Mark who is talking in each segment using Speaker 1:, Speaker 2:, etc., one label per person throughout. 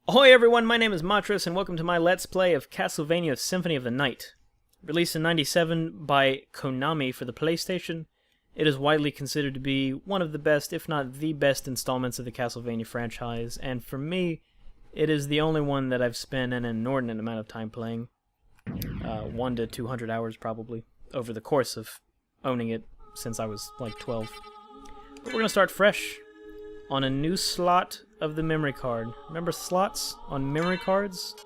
Speaker 1: Ahoy everyone, my name is MotRoUS and welcome to my Let's Play of Castlevania Symphony of the Night. Released in '97 by Konami for the PlayStation, it is widely considered to be one of the best, if not the best, installments of the Castlevania franchise, and for me, it is the only one that I've spent an inordinate amount of time playing. 1 to 200 hours probably, over the course of owning it since I was like 12. But we're going to start fresh on a new slot of the memory card. Remember slots on memory cards?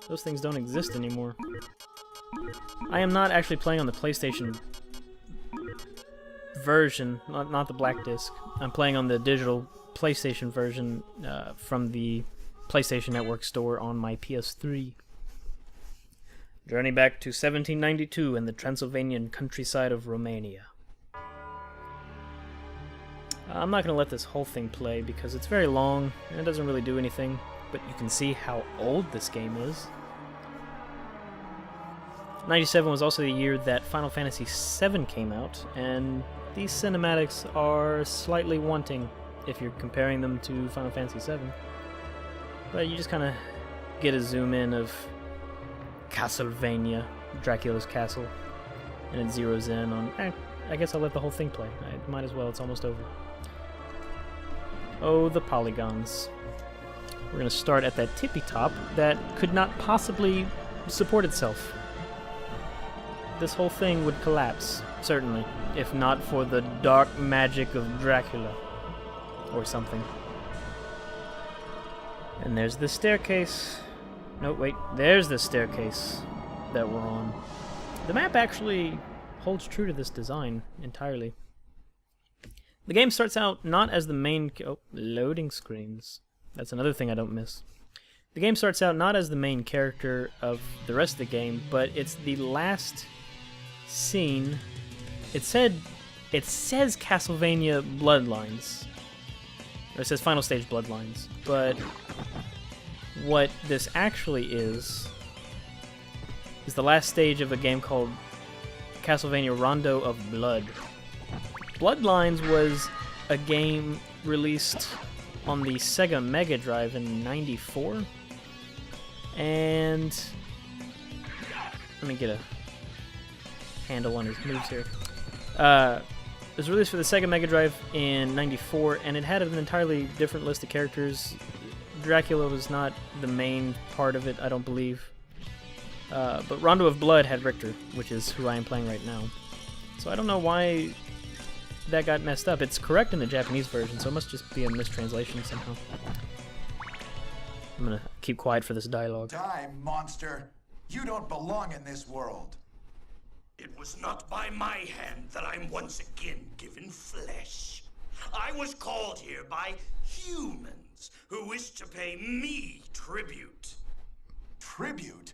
Speaker 1: Those things don't exist anymore. I am not actually playing on the PlayStation version, not the black disc. I'm playing on the digital PlayStation version from the PlayStation Network store on my PS3. Journey back to 1792 in the Transylvanian countryside of Romania. I'm not going to let this whole thing play because it's very long and it doesn't really do anything, but you can see how old this game is. 97 was also the year that Final Fantasy VII came out, and these cinematics are slightly wanting if you're comparing them to Final Fantasy VII. But you just kind of get a zoom in of Castlevania, Dracula's castle, and it zeroes in on, I guess I'll let the whole thing play. I might as well, it's almost over. Oh, the polygons. We're going to start at that tippy top that could not possibly support itself. This whole thing would collapse, certainly, if not for the dark magic of Dracula, or something. And there's the staircase. No, wait, there's the staircase that we're on. The map actually holds true to this design entirely. The game starts out not as the main... Oh, loading screens. That's another thing I don't miss. The game starts out not as the main character of the rest of the game, but it's the last scene. It says Castlevania Bloodlines. Or it says Final Stage Bloodlines. But what this actually is the last stage of a game called Castlevania Rondo of Blood. Bloodlines was a game released on the Sega Mega Drive in '94, and let me get a handle on his moves here. It was released for the Sega Mega Drive in '94, and it had an entirely different list of characters. Dracula was not the main part of it, I don't believe. But Rondo of Blood had Richter, which is who I am playing right now. So I don't know why that got messed up. It's correct in the Japanese version, so it must just be a mistranslation somehow. I'm gonna keep quiet for this dialogue.
Speaker 2: Die, monster! You don't belong in this world.
Speaker 3: It was not by my hand that I'm once again given flesh. I was called here by humans who wish to pay me tribute.
Speaker 2: Tribute?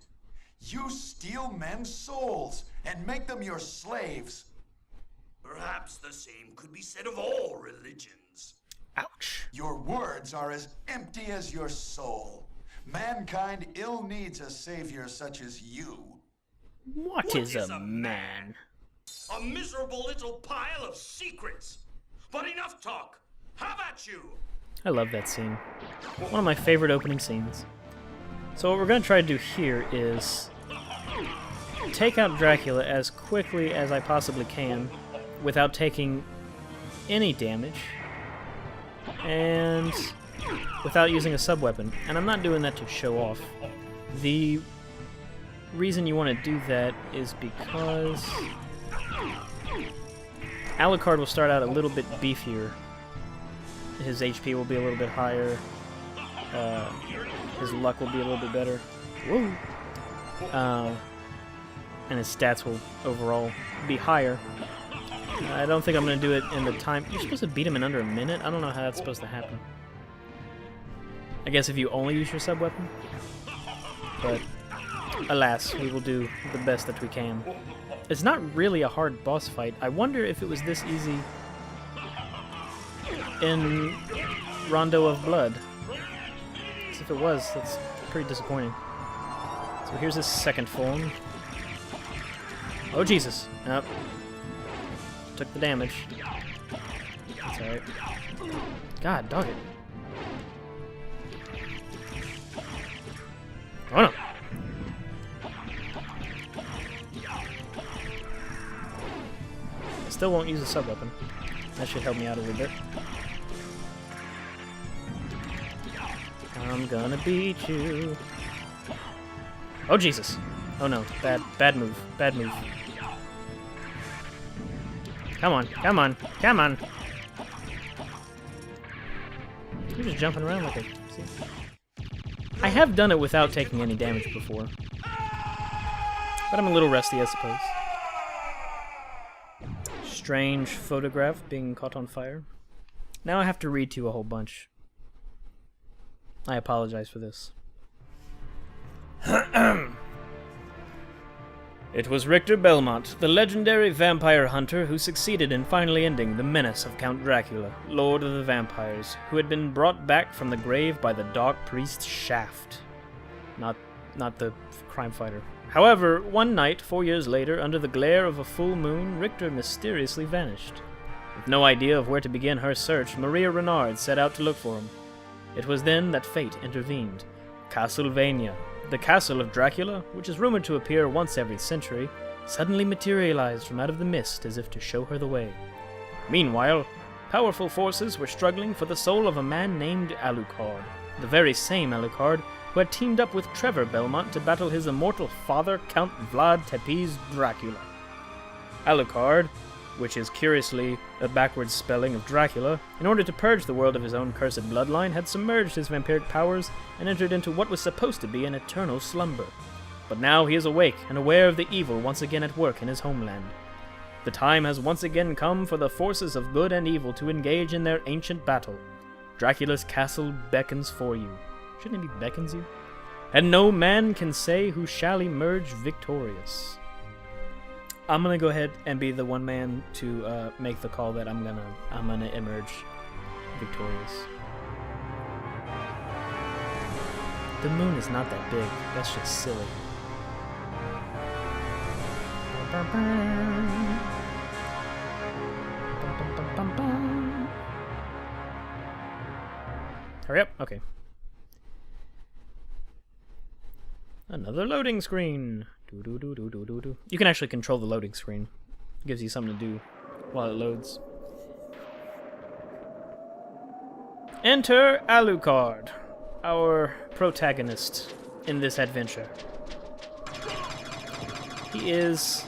Speaker 2: You steal men's souls and make them your slaves.
Speaker 3: Perhaps the same could be said of all religions.
Speaker 1: Ouch.
Speaker 2: Your words are as empty as your soul. Mankind ill needs a savior such as you.
Speaker 1: What is a man?
Speaker 3: A miserable little pile of secrets. But enough talk. Have at you.
Speaker 1: I love that scene. One of my favorite opening scenes. So what we're going to try to do here is take out Dracula as quickly as I possibly can without taking any damage and without using a sub-weapon. And I'm not doing that to show off. The reason you want to do that is because Alucard will start out a little bit beefier. His HP will be a little bit higher. His luck will be a little bit better. Woo! And his stats will overall be higher. I don't think I'm going to do it in the time... You're supposed to beat him in under a minute? I don't know how that's supposed to happen. I guess if you only use your sub-weapon. But, alas, we will do the best that we can. It's not really a hard boss fight. I wonder if it was this easy in Rondo of Blood. Because if it was, that's pretty disappointing. So here's his second form. Oh, Jesus. Nope. Took the damage. That's alright. God, dog it. still won't use a sub-weapon. That should help me out a little bit. I'm gonna beat you. Oh, Jesus. Oh, no. Bad move. Bad move. Come on. Come on. Come on. You're just jumping around like a... See? I have done it without taking any damage before. But I'm a little rusty, I suppose. Strange photograph being caught on fire. Now I have to read to you a whole bunch. I apologize for this. It was Richter Belmont, the legendary vampire hunter who succeeded in finally ending the menace of Count Dracula, Lord of the Vampires, who had been brought back from the grave by the Dark Priest Shaft. Not the crime fighter. However, one night, 4 years later, under the glare of a full moon, Richter mysteriously vanished. With no idea of where to begin her search, Maria Renard set out to look for him. It was then that fate intervened. Castlevania, the castle of Dracula, which is rumored to appear once every century, suddenly materialized from out of the mist as if to show her the way. Meanwhile, powerful forces were struggling for the soul of a man named Alucard, the very same Alucard who had teamed up with Trevor Belmont to battle his immortal father, Count Vlad Tepes Dracula. Alucard, which is curiously a backwards spelling of Dracula, in order to purge the world of his own cursed bloodline, had submerged his vampiric powers and entered into what was supposed to be an eternal slumber. But now he is awake and aware of the evil once again at work in his homeland. The time has once again come for the forces of good and evil to engage in their ancient battle. Dracula's castle beckons for you. Shouldn't it be beckons you? And no man can say who shall emerge victorious. I'm gonna go ahead and be the one man to make the call that I'm gonna emerge victorious. The moon is not that big. That's just silly. Hurry up. Okay. Another loading screen. You can actually control the loading screen. It gives you something to do while it loads. Enter Alucard, our protagonist in this adventure. He is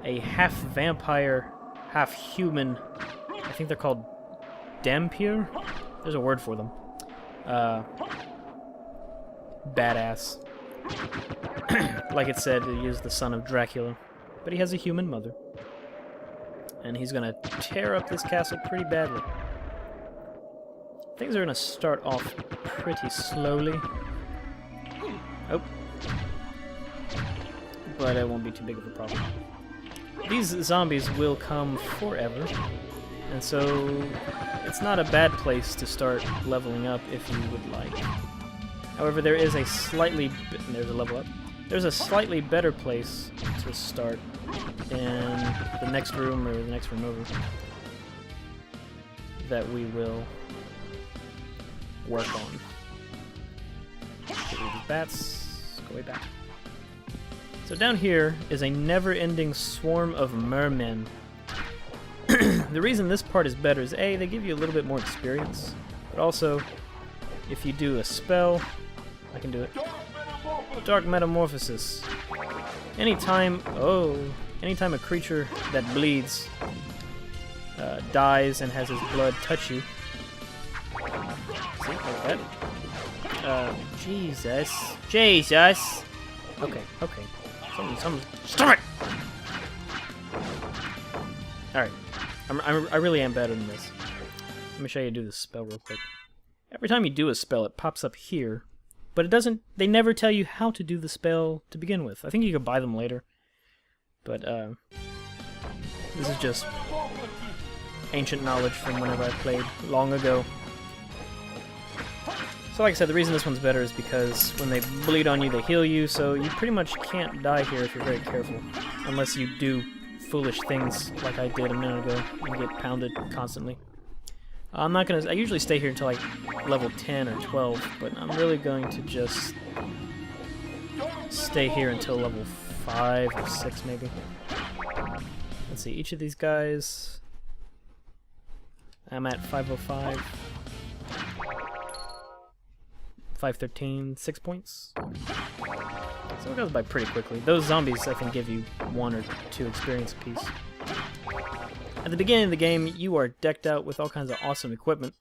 Speaker 1: a half vampire, half human. I think they're called Dampier? There's a word for them. Badass. Like it said, he is the son of Dracula, but he has a human mother. And he's gonna tear up this castle pretty badly. Things are gonna start off pretty slowly. Oh. But it won't be too big of a problem. These zombies will come forever, and so it's not a bad place to start leveling up if you would like. However, there is a slightly... There's a level up. There's a slightly better place to start in the next room, or the next room over, that we will work on. Get rid of these bats. Go way back. So down here is a never-ending swarm of mermen. The reason this part is better is A, they give you a little bit more experience, but also, if you do a spell... I can do it. Dark Metamorphosis. Anytime a creature that bleeds dies and has his blood touch you. See, like that. Jesus. Okay. Some. Stop it! Alright. I really am better than this. Let me show you how to do this spell real quick. Every time you do a spell, it pops up here. But it doesn't... They never tell you how to do the spell to begin with. I think you could buy them later. But, this is just ancient knowledge from whenever I played long ago. So like I said, the reason this one's better is because when they bleed on you, they heal you, so you pretty much can't die here if you're very careful. Unless you do foolish things like I did a minute ago and get pounded constantly. I'm not gonna... I usually stay here until like level 10 or 12, but I'm really going to just stay here until level 5 or 6 maybe. Let's see, each of these guys... I'm at 505. 513, 6 points. So it goes by pretty quickly. Those zombies, I think, give you 1 or 2 experience apiece. At the beginning of the game, you are decked out with all kinds of awesome equipment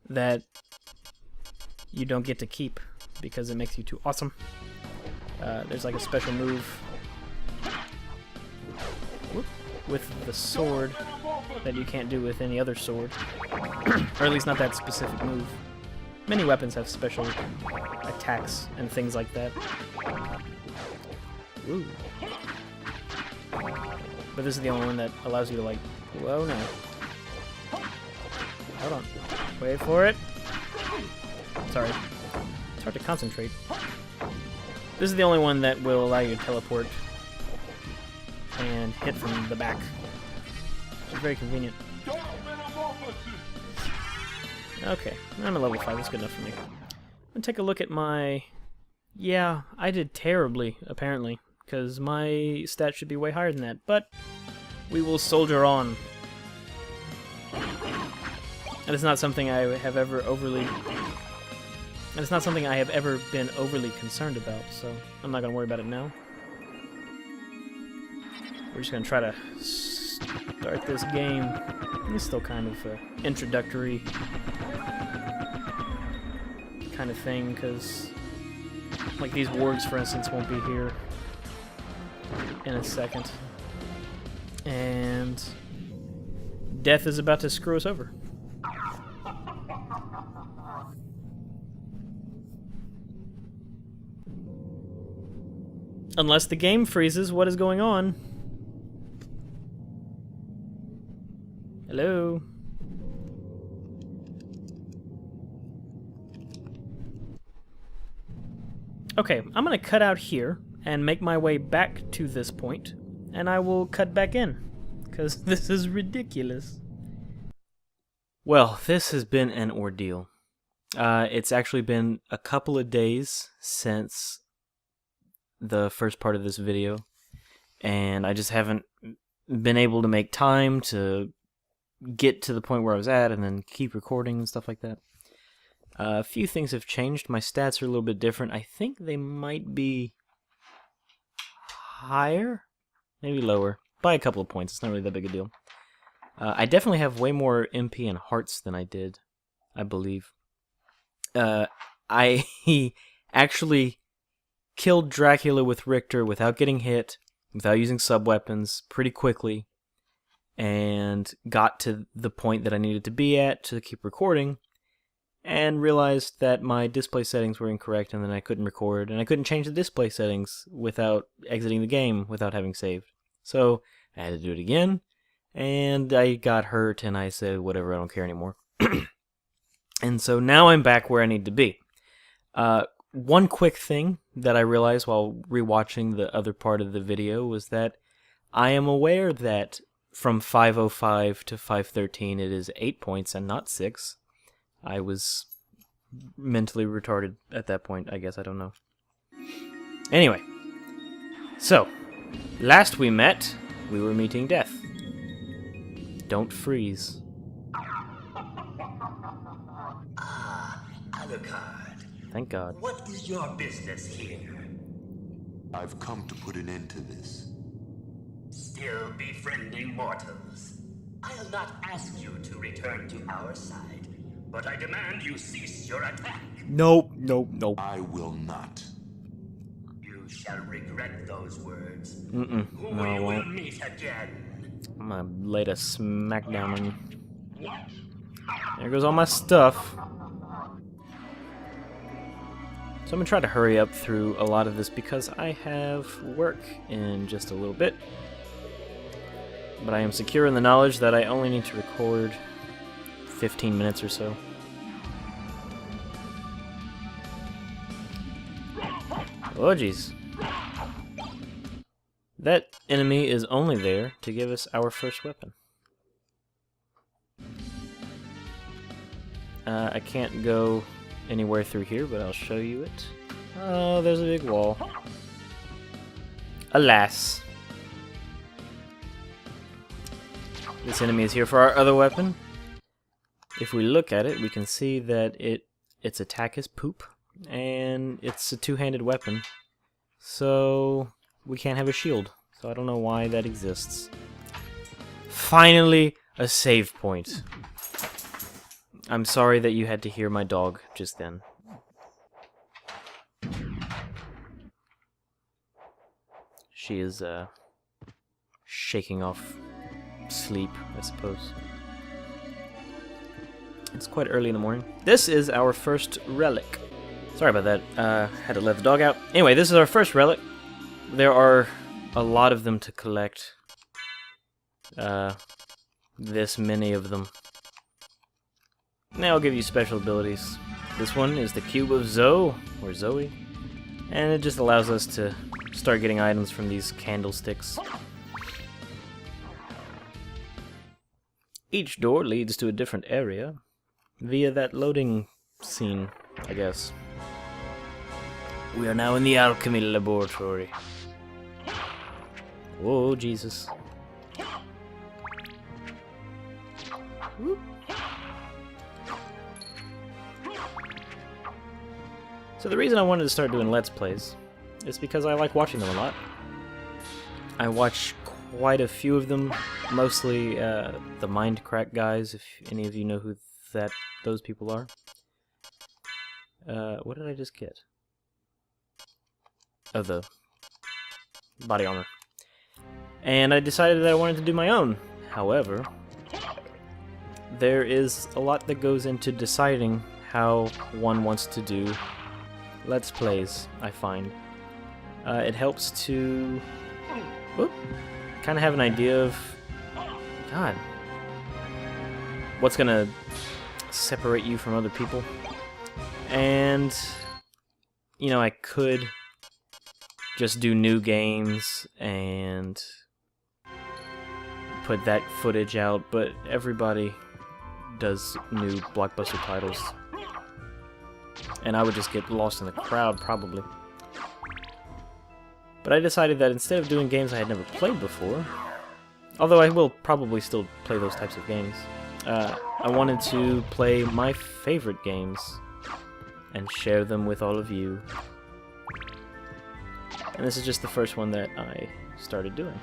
Speaker 1: that you don't get to keep because it makes you too awesome. There's like a special move with the sword that you can't do with any other sword. Or at least not that specific move. Many weapons have special attacks and things like that. Ooh. But this is the only one that allows you to, like, whoa, no. Hold on. Wait for it. Sorry. It's hard to concentrate. This is the only one that will allow you to teleport and hit from the back. It's very convenient. Okay, I'm at level 5, that's good enough for me. I'm gonna take a look at my... Yeah, I did terribly, apparently, because my stats should be way higher than that, but we will soldier on. And it's not something I have ever overly... And it's not something I have ever been overly concerned about, so I'm not gonna worry about it now. We're just gonna try to start this game. It's still kind of introductory kind of thing, because like these wargs, for instance, won't be here in a second, and death is about to screw us over. Unless the game freezes, what is going on? Hello? Okay, I'm gonna cut out here and make my way back to this point, and I will cut back in, because this is ridiculous. Well, this has been an ordeal. It's actually been a couple of days since the first part of this video, and I just haven't been able to make time to get to the point where I was at and then keep recording and stuff like that. A few things have changed. My stats are a little bit different. I think they might be higher, maybe lower, by a couple of points. It's not really that big a deal. I definitely have way more MP and hearts than I did, I believe. I actually killed Dracula with Richter without getting hit, without using sub-weapons, pretty quickly, and got to the point that I needed to be at to keep recording, and realized that my display settings were incorrect, and then I couldn't record, and I couldn't change the display settings without exiting the game without having saved. So I had to do it again, and I got hurt, and I said, whatever, I don't care anymore. And so now I'm back where I need to be. One quick thing that I realized while rewatching the other part of the video was that I am aware that from 505 to 513 it is 8 points and not 6. I was mentally retarded at that point, I guess, I don't know. Anyway, so, last we met, we were meeting death. Don't freeze.
Speaker 3: Ah, Alucard.
Speaker 1: Thank God.
Speaker 3: What is your business here?
Speaker 2: I've come to put an end to this.
Speaker 3: Still befriending mortals. I'll not ask you to return to our side, but I demand you cease your attack.
Speaker 1: Nope, nope, nope.
Speaker 2: I will not.
Speaker 3: You shall regret those words.
Speaker 1: No, I
Speaker 3: We will
Speaker 1: won't.
Speaker 3: meet again.
Speaker 1: I'm gonna lay a smackdown on you. There goes all my stuff. So I'm going to try to hurry up through a lot of this because I have work in just a little bit. But I am secure in the knowledge that I only need to record 15 minutes or so. Oh jeez. That enemy is only there to give us our first weapon. I can't go anywhere through here, but I'll show you it. Oh, there's a big wall. Alas. This enemy is here for our other weapon. if we look at it, we can see that its attack is poop, and it's a two-handed weapon, so we can't have a shield. So I don't know why that exists. Finally, a save point. I'm sorry that you had to hear my dog just then. She is, shaking off sleep, I suppose. It's quite early in the morning. This is our first relic. Sorry about that. Had to let the dog out. Anyway, this is our first relic. There are a lot of them to collect. This many of them. Now I'll give you special abilities. This one is the Cube of Zoe, or Zoe, and it just allows us to start getting items from these candlesticks. Each door leads to a different area via that loading scene, I guess. We are now in the alchemy laboratory. Whoa, Jesus. Whoop. So the reason I wanted to start doing Let's Plays is because I like watching them a lot. I watch quite a few of them, mostly the Mindcrack guys, if any of you know who those people are. What did I just get? Oh, the body armor. And I decided that I wanted to do my own. However, there is a lot that goes into deciding how one wants to do Let's Plays, I find. It helps to kind of have an idea of, God, what's gonna separate you from other people. And, you know, I could just do new games and put that footage out, but everybody does new blockbuster titles. And I would just get lost in the crowd, probably. But I decided that instead of doing games I had never played before, although I will probably still play those types of games, I wanted to play my favorite games and share them with all of you. And this is just the first one that I started doing.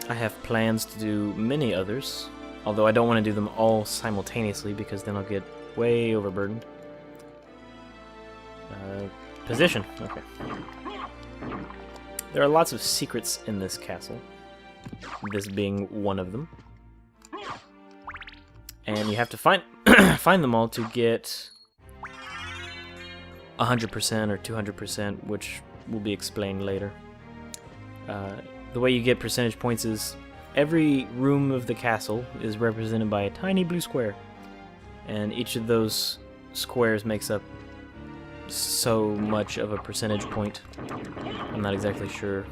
Speaker 1: I have plans to do many others, although I don't want to do them all simultaneously because then I'll get way overburdened. Position. Okay. There are lots of secrets in this castle, this being one of them. And you have to find them all to get 100% or 200%, which will be explained later. The way you get percentage points is every room of the castle is represented by a tiny blue square, and each of those squares makes up so much of a percentage point. I'm not exactly sure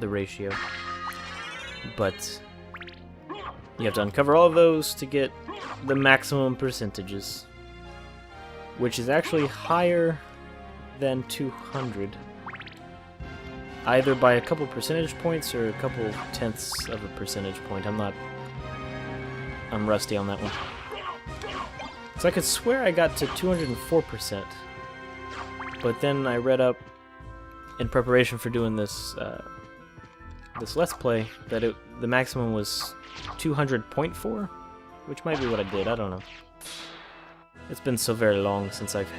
Speaker 1: the ratio, but you have to uncover all of those to get the maximum percentages, which is actually higher than 200, either by a couple percentage points or a couple tenths of a percentage point. I'm rusty on that one. So I could swear I got to 204%, but then I read up in preparation for doing this this Let's Play that the maximum was 200.4, which might be what I did. I don't know. It's been so very long since I've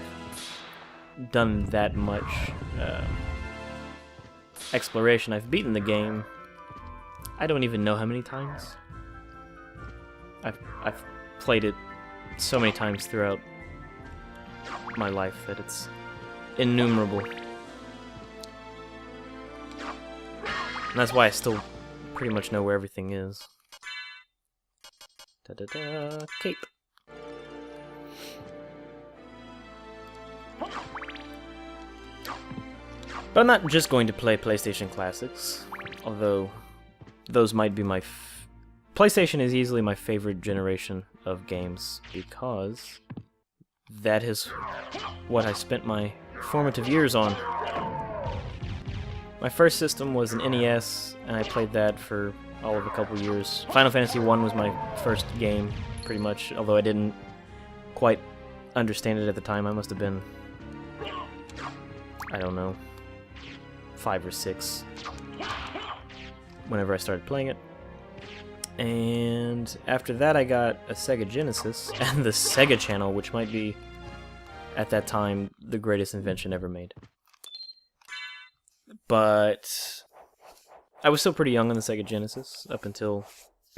Speaker 1: done that much exploration. I've beaten the game. I don't even know how many times. I've played it so many times throughout my life that it's innumerable. And that's why I still pretty much know where everything is. Da-da-da, cape. But I'm not just going to play PlayStation Classics, although those might be my... PlayStation is easily my favorite generation of games, because that is what I spent my formative years on. My first system was an NES, and I played that for all of a couple years. Final Fantasy 1 was my first game, pretty much, although I didn't quite understand it at the time. I must have been, I don't know, 5 or 6 whenever I started playing it. And after that I got a Sega Genesis and the Sega Channel, which might be, at that time, the greatest invention ever made. But I was still pretty young on the Sega Genesis, up until,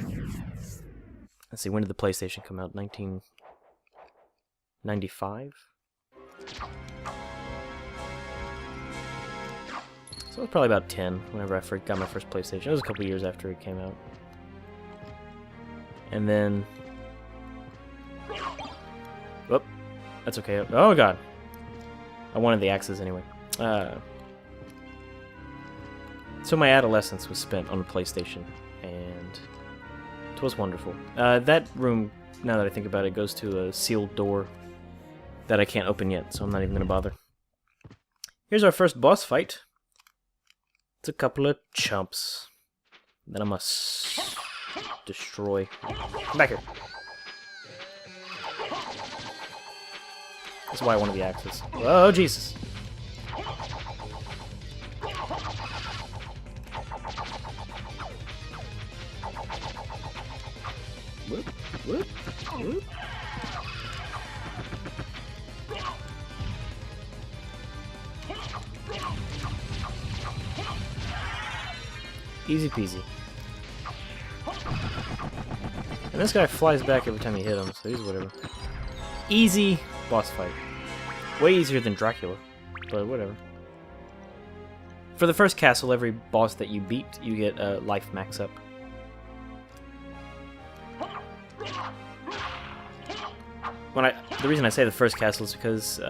Speaker 1: let's see, when did the PlayStation come out? 1995? So I was probably about 10 whenever I got my first PlayStation. It was a couple years after it came out. And then... Whoop. That's okay. Oh god. I wanted the axes anyway. So my adolescence was spent on the PlayStation, and it was wonderful. That room, now that I think about it, goes to a sealed door that I can't open yet, so I'm not even going to bother. Here's our first boss fight. It's a couple of chumps that I must destroy. Come back here. That's why I wanted the axes. Oh, Jesus. Whoop, whoop, whoop. Easy peasy. And this guy flies back every time you hit him, so he's whatever. Easy boss fight. Way easier than Dracula, but whatever. For the first castle, every boss that you beat, you get a life max up. The reason I say the first castle is because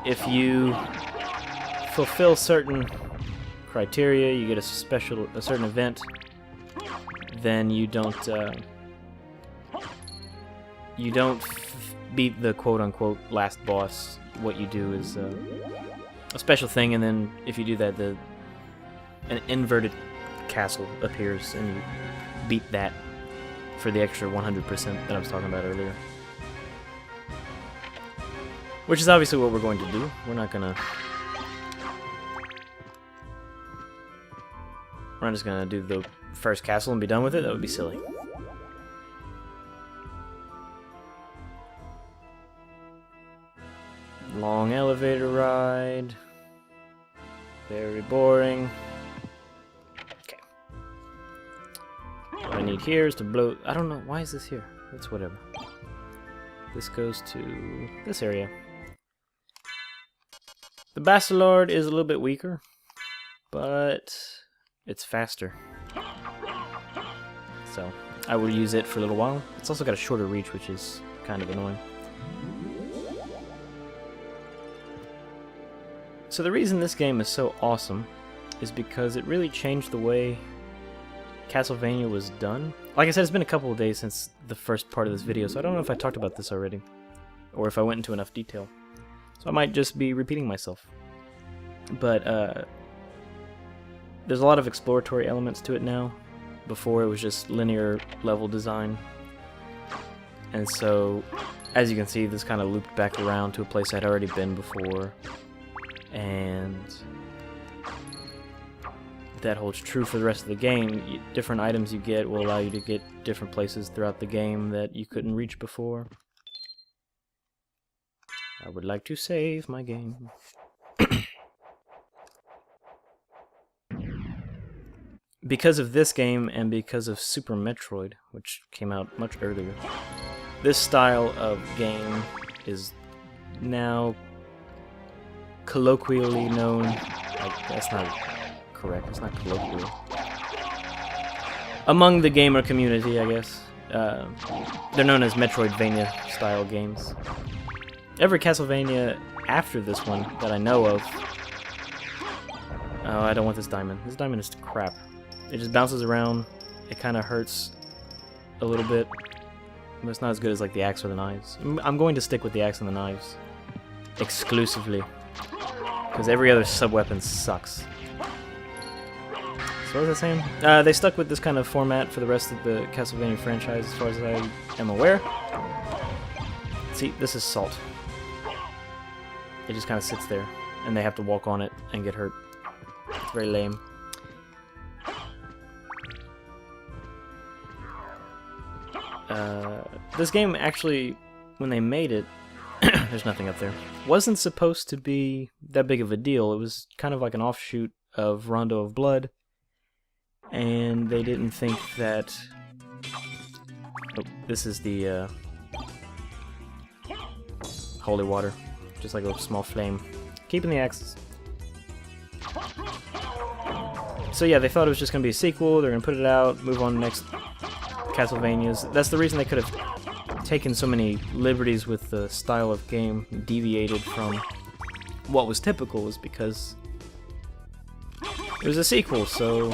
Speaker 1: if you fulfill certain criteria, you get a certain event, then you don't beat the quote-unquote last boss. What you do is a special thing, and then if you do that, an inverted castle appears, and you beat that for the extra 100% that I was talking about earlier. Which is obviously what we're going to do. We're not just gonna do the first castle and be done with it. That would be silly. Long elevator ride. Very boring. Okay. What I need here is to blow... I don't know. Why is this here? It's whatever. This goes to this area. The Bastillard is a little bit weaker, but it's faster. So I will use it for a little while. It's also got a shorter reach, which is kind of annoying. So the reason this game is so awesome is because it really changed the way Castlevania was done. Like I said, it's been a couple of days since the first part of this video, so I don't know if I talked about this already, or if I went into enough detail. So I might just be repeating myself. But there's a lot of exploratory elements to it now. Before it was just linear level design. And so, as you can see, this kind of looped back around to a place I'd already been before. And that holds true for the rest of the game. Different items you get will allow you to get different places throughout the game that you couldn't reach before. I would like to save my game. Because of this game and because of Super Metroid, which came out much earlier, this style of game is now colloquially known... that's not correct, it's not colloquial. Among the gamer community, I guess. They're known as Metroidvania style games. Every Castlevania after this one that I know of... Oh, I don't want this diamond. This diamond is crap. It just bounces around. It kind of hurts a little bit. But it's not as good as like the axe or the knives. I'm going to stick with the axe and the knives. Exclusively. because every other sub-weapon sucks. So what was I saying? They stuck with this kind of format for the rest of the Castlevania franchise, as far as I am aware. See, this is salt. It just kind of sits there, and they have to walk on it and get hurt. It's very lame. This game actually, when they made it, there's nothing up there, wasn't supposed to be that big of a deal. It was kind of like an offshoot of Rondo of Blood, and they didn't think that... Oh, this is the holy water, just like a small flame. Keeping the axes. So yeah, they thought it was just going to be a sequel, they're going to put it out, move on to next Castlevanias. That's the reason they could have taken so many liberties with the style of game, deviated from what was typical, was because it was a sequel, so...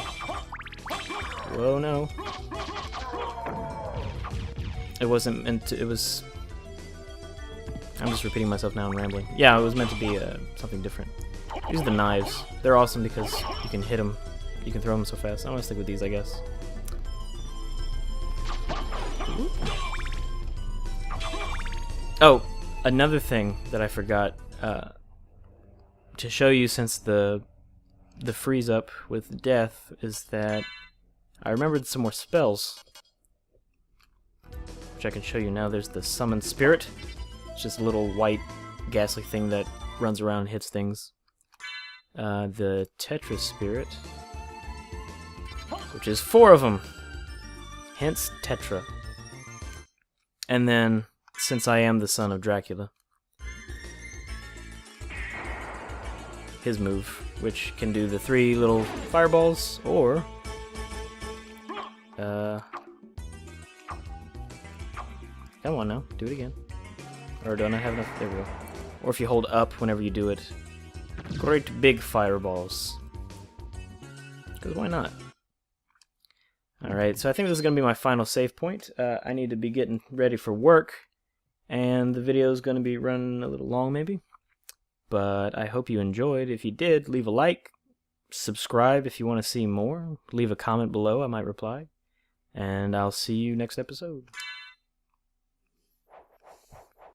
Speaker 1: Whoa, no. It wasn't meant to... It was... I'm just repeating myself now and rambling. Yeah, it was meant to be something different. These are the knives. They're awesome because you can hit them. You can throw them so fast. I'm gonna stick with these, I guess. Oh, another thing that I forgot to show you, since the freeze up with death, is that I remembered some more spells, which I can show you now. There's the Summon Spirit. It's just a little white, ghastly thing that runs around and hits things. The Tetra Spirit, which is 4 of them, hence Tetra. And then, since I am the son of Dracula, his move, which can do the 3 little fireballs, or come on now, do it again. Or don't I have enough? There we go. Or if you hold up whenever you do it, great big fireballs. Because why not? Alright, so I think this is going to be my final save point. I need to be getting ready for work, and the video is going to be running a little long maybe. But I hope you enjoyed. If you did, leave a like, subscribe if you want to see more, leave a comment below, I might reply, and I'll see you next episode.